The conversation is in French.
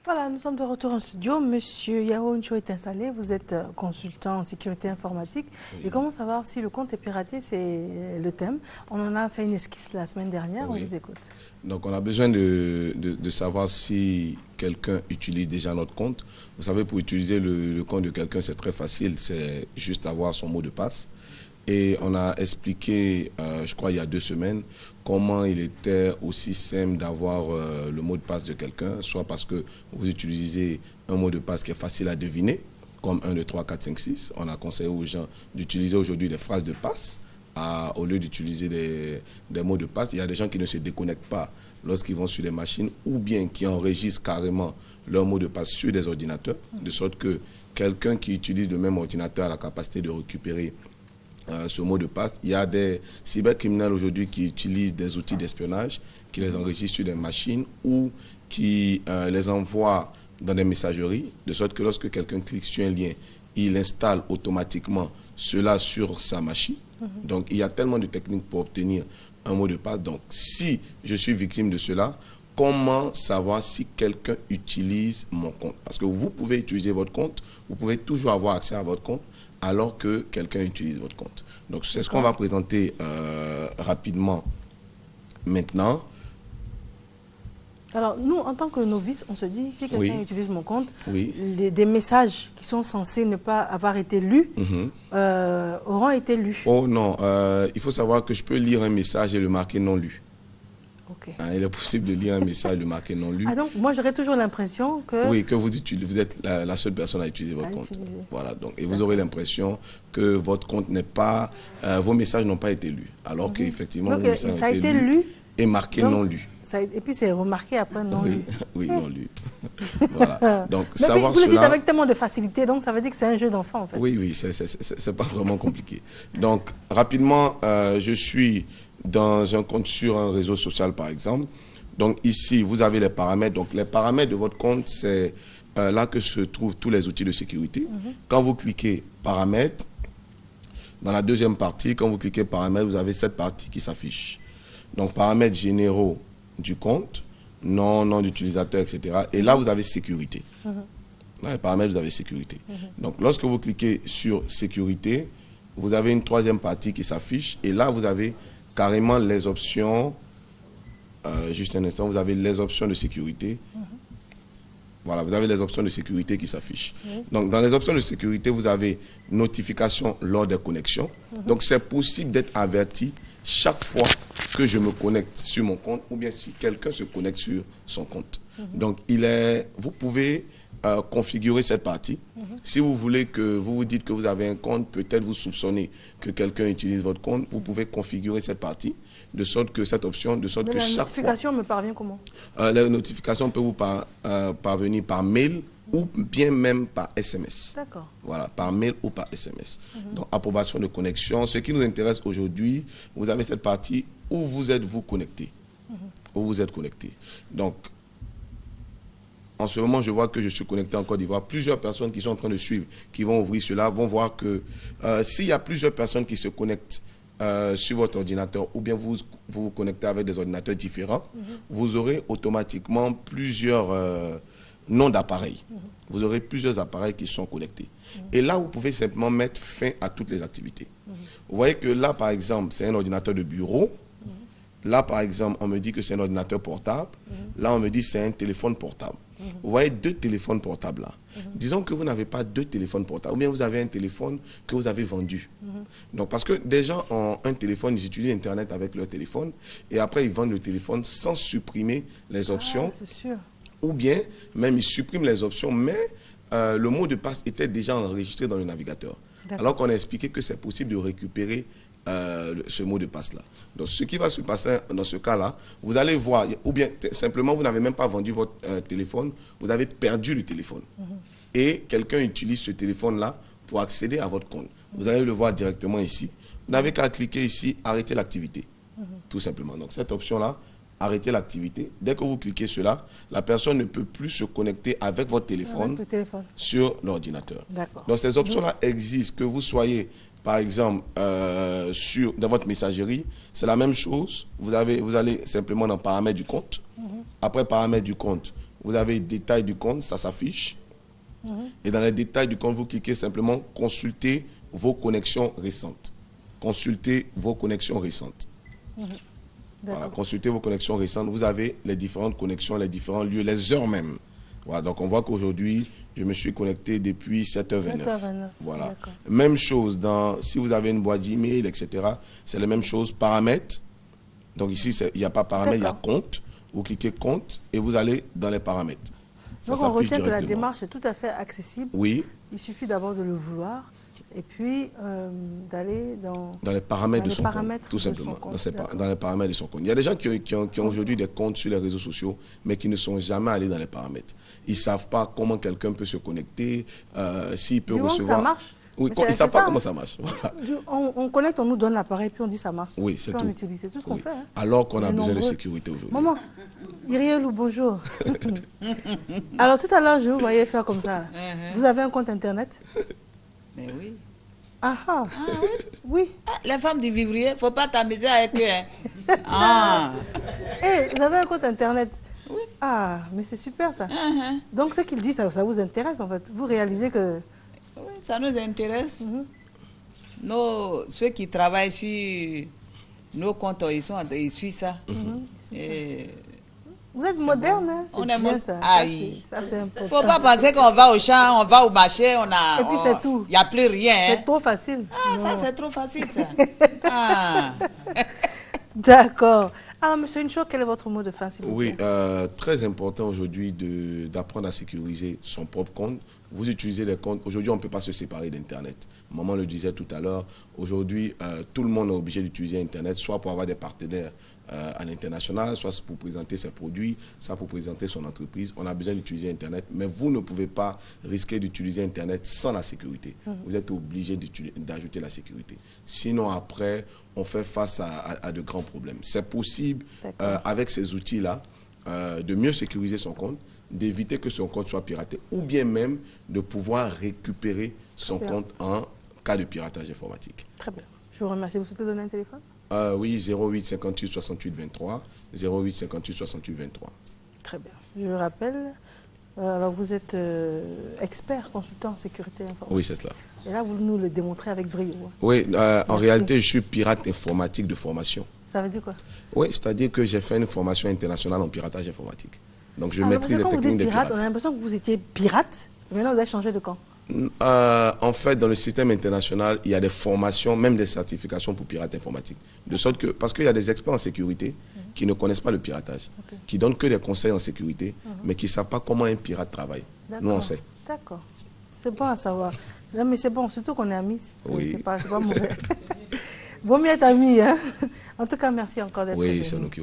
Voilà, nous sommes de retour en studio. Monsieur Yao Ncho est installé. Vous êtes consultant en sécurité informatique. Oui. Et comment savoir si le compte est piraté? C'est le thème. On en a fait une esquisse la semaine dernière. Oui. On vous écoute. Donc, on a besoin de savoir si quelqu'un utilise déjà notre compte. Vous savez, pour utiliser le compte de quelqu'un, c'est très facile. C'est juste avoir son mot de passe. Et on a expliqué, je crois, il y a 2 semaines, comment il était aussi simple d'avoir le mot de passe de quelqu'un, soit parce que vous utilisez un mot de passe qui est facile à deviner, comme 1, 2, 3, 4, 5, 6. On a conseillé aux gens d'utiliser aujourd'hui des phrases de passe au lieu d'utiliser des mots de passe. Il y a des gens qui ne se déconnectent pas lorsqu'ils vont sur les machines ou bien qui enregistrent carrément leur mot de passe sur des ordinateurs, de sorte que quelqu'un qui utilise le même ordinateur a la capacité de récupérer ce mot de passe. Il y a des cybercriminels aujourd'hui qui utilisent des outils d'espionnage, qui les enregistrent sur des machines ou qui les envoient dans des messageries, de sorte que lorsque quelqu'un clique sur un lien, il installe automatiquement cela sur sa machine. Donc, il y a tellement de techniques pour obtenir un mot de passe. Donc, si je suis victime de cela, comment savoir si quelqu'un utilise mon compte? Parce que vous pouvez utiliser votre compte, vous pouvez toujours avoir accès à votre compte, alors que quelqu'un utilise votre compte. Donc, c'est ce qu'on va présenter rapidement maintenant. Alors, nous, en tant que novices, on se dit, si quelqu'un utilise mon compte, des messages qui sont censés ne pas avoir été lus auront été lus. Oh non, il faut savoir que je peux lire un message et le marquer non lu. Okay. Il est possible de lire un message et le marquer non lu. Ah donc, moi, j'aurais toujours l'impression que... Oui, que vous êtes la seule personne à utiliser votre compte. Voilà, donc, et vous aurez l'impression que votre compte n'est pas... vos messages n'ont pas été lus, alors qu'effectivement, vos messages ça a été lu et marqué donc, non lu. Et puis, c'est remarqué après non lu. Oui, non lu. Voilà. Donc, mais savoir vous le dites cela... avec tellement de facilité, donc ça veut dire que c'est un jeu d'enfant, en fait. Oui, c'est pas vraiment compliqué. Donc, rapidement, je suis dans un compte sur un réseau social, par exemple. Donc, ici, vous avez les paramètres. Donc, les paramètres de votre compte, c'est là que se trouvent tous les outils de sécurité. Quand vous cliquez paramètres, dans la deuxième partie, quand vous cliquez paramètres, vous avez cette partie qui s'affiche. Donc, paramètres généraux du compte, nom d'utilisateur, etc. Et là, vous avez sécurité. Dans les paramètres, vous avez sécurité. Donc, lorsque vous cliquez sur sécurité, vous avez une troisième partie qui s'affiche. Et là, vous avez carrément les options. Juste un instant, vous avez les options de sécurité. Voilà, vous avez les options de sécurité qui s'affichent. Donc, dans les options de sécurité, vous avez notification lors des connexions. Donc, c'est possible d'être averti chaque fois que je me connecte sur mon compte ou bien si quelqu'un se connecte sur son compte. Donc, vous pouvez configurer cette partie. Si vous voulez que vous vous dites que vous avez un compte, peut-être vous soupçonnez que quelqu'un utilise votre compte, vous pouvez configurer cette partie de sorte que cette option, de sorte que chaque fois... La notification me parvient comment? La notification peut vous parvenir par mail ou bien même par SMS. D'accord. Voilà, par mail ou par SMS. Donc, approbation de connexion. Ce qui nous intéresse aujourd'hui, vous avez cette partie où vous êtes connecté. Où vous êtes connecté. Donc, en ce moment, je vois que je suis connecté en Côte d'Ivoire. Plusieurs personnes qui sont en train de suivre, qui vont ouvrir cela, vont voir que s'il y a plusieurs personnes qui se connectent sur votre ordinateur ou bien vous connectez avec des ordinateurs différents, vous aurez automatiquement plusieurs noms d'appareils. Vous aurez plusieurs appareils qui sont connectés. Et là, vous pouvez simplement mettre fin à toutes les activités. Vous voyez que là, par exemple, c'est un ordinateur de bureau. Là, par exemple, on me dit que c'est un ordinateur portable. Là, on me dit que c'est un téléphone portable. Vous voyez 2 téléphones portables là. Disons que vous n'avez pas 2 téléphones portables, ou bien vous avez un téléphone que vous avez vendu. Donc, parce que des gens ont un téléphone, ils utilisent Internet avec leur téléphone, et après ils vendent le téléphone sans supprimer les options. C'est sûr. Ou bien, même ils suppriment les options, mais le mot de passe était déjà enregistré dans le navigateur. Alors qu'on a expliqué que c'est possible de récupérer ce mot de passe-là. Donc, ce qui va se passer dans ce cas-là, vous allez voir, ou bien simplement, vous n'avez même pas vendu votre téléphone, vous avez perdu le téléphone. Et quelqu'un utilise ce téléphone-là pour accéder à votre compte. Vous allez le voir directement ici. Vous n'avez qu'à cliquer ici, arrêter l'activité. Tout simplement. Donc, cette option-là, arrêter l'activité. Dès que vous cliquez cela, la personne ne peut plus se connecter avec votre téléphone, sur l'ordinateur. Donc, ces options-là existent, que vous soyez par exemple, dans votre messagerie, c'est la même chose. Vous allez simplement dans paramètres du compte. Après paramètres du compte, vous avez détail du compte, ça s'affiche. Et dans les détails du compte, vous cliquez simplement consulter vos connexions récentes. Consulter vos connexions récentes. Voilà, consultez vos connexions récentes. Vous avez les différentes connexions, les différents lieux, les heures même. Voilà, donc on voit qu'aujourd'hui, je me suis connecté depuis 7h29. 7h29. Voilà. Même chose, si vous avez une boîte d'email, etc., c'est la même chose, paramètres. Donc ici, il n'y a pas paramètres, il y a compte. Vous cliquez compte et vous allez dans les paramètres. Donc on retient que la démarche est tout à fait accessible. Oui. Il suffit d'abord de le vouloir et puis d'aller dans les paramètres de son compte, tout simplement. Dans les paramètres de son compte. Il y a des gens qui ont aujourd'hui des comptes sur les réseaux sociaux, mais qui ne sont jamais allés dans les paramètres. Ils ne savent pas comment quelqu'un peut se connecter, s'il peut recevoir... Ça marche. Oui, ils ne savent pas comment ça marche. Voilà. On connecte, on nous donne l'appareil, puis on dit ça marche. Oui, c'est tout. C'est tout ce qu'on fait. Hein. Alors qu'on a besoin de sécurité aujourd'hui. Maman, Irielou, bonjour. Alors tout à l'heure, je vous voyais faire comme ça. Vous avez un compte internet? Mais oui. Ah, oui. Les femmes du vivrier, il ne faut pas t'amuser avec eux. Vous avez un compte internet? Oui. Ah, mais c'est super ça. Donc ce qu'il dit, ça vous intéresse en fait. Vous réalisez que... Oui, ça nous intéresse. Ceux qui travaillent sur nos comptes, ils suivent ça. Vous êtes moderne, hein? On est moderne. Ça, c'est important. Il ne faut pas penser qu'on va au champ, on va au marché, et puis c'est tout. Il n'y a plus rien. C'est trop facile. Ça c'est trop facile ça. D'accord. Alors, monsieur Incho, quel est votre mot de fin, s'il vous plaît? Oui, très important aujourd'hui d'apprendre à sécuriser son propre compte. Vous utilisez les comptes. Aujourd'hui, on ne peut pas se séparer d'Internet. Maman le disait tout à l'heure. Aujourd'hui, tout le monde est obligé d'utiliser Internet, soit pour avoir des partenaires à l'international, soit pour présenter ses produits, soit pour présenter son entreprise. On a besoin d'utiliser Internet, mais vous ne pouvez pas risquer d'utiliser Internet sans la sécurité. Vous êtes obligé d'ajouter la sécurité. Sinon, après, on fait face à de grands problèmes. C'est possible, avec ces outils-là, de mieux sécuriser son compte, d'éviter que son compte soit piraté, ou bien même de pouvoir récupérer son compte en cas de piratage informatique. Très bien. Je vous remercie. Vous souhaitez donner un téléphone? Oui, 08 58 68 23. 08 58 68 23. Très bien. Je le rappelle. Alors, vous êtes expert, consultant en sécurité informatique. Oui, c'est cela. Et là, vous nous le démontrez avec brio. Oui, en réalité, je suis pirate informatique de formation. Ça veut dire quoi? Oui, c'est-à-dire que j'ai fait une formation internationale en piratage informatique. Donc, je maîtrise les techniques de pirate. On a l'impression que vous étiez pirate, mais maintenant, vous avez changé de camp. En fait, dans le système international, il y a des formations, même des certifications pour pirates informatiques. De sorte que, parce qu'il y a des experts en sécurité qui ne connaissent pas le piratage, qui donnent que des conseils en sécurité, mais qui ne savent pas comment un pirate travaille. Nous, on sait. D'accord. C'est bon à savoir. Non, mais c'est bon, surtout qu'on est amis. C'est pas mauvais. Vaut mieux être amis, hein. En tout cas, merci encore d'être venu. Oui, c'est nous qui